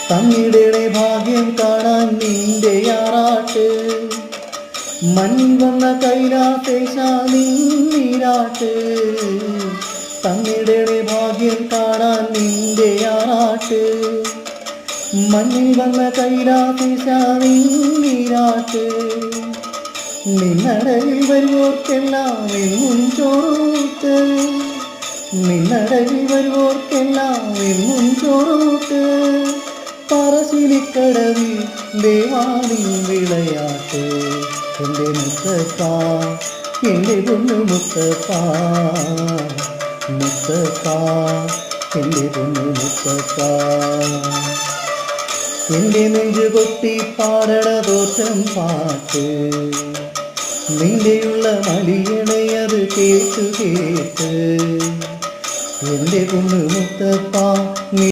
തന്നിടേടെ ഭാഗ്യം കാണാൻ നിന്റെ ആറാട്ട്, മണ്ണിൽ വന്ന കൈലാസേശ നീരാട്ട്. തന്നിടേടെ ഭാഗ്യം കാണാൻ നിന്റെ ആറാട്ട്, മണ്ണിൽ വന്ന കൈലാസേശ നീരാട്ട്. നിന്നടയിൽ വരുവോർക്കെല്ലാം എന്നും ചോറൂട്ട്, നിന്നടയിൽ വരുവോർക്കെല്ലാം എന്നും ചോറൂട്ട്. പറശ്ശിനിക്കടവിൽ ദേവാനി വിളയാട്ട്, എൻ്റെ മുത്തപ്പ എൻ്റെ പൊന്നു മുത്തപ്പ, മുത്തപ്പ എൻ്റെ പൊന്നു മുത്തപ്പ. എൻ്റെ നെഞ്ചു കൊട്ടി പാടണ തോറ്റം പാട്ട്, നിന്റെയുള്ള മലിയണയത് കേട്ടു കേട്ട്. എൻ്റെ പൊന്നു മുത്തപ്പ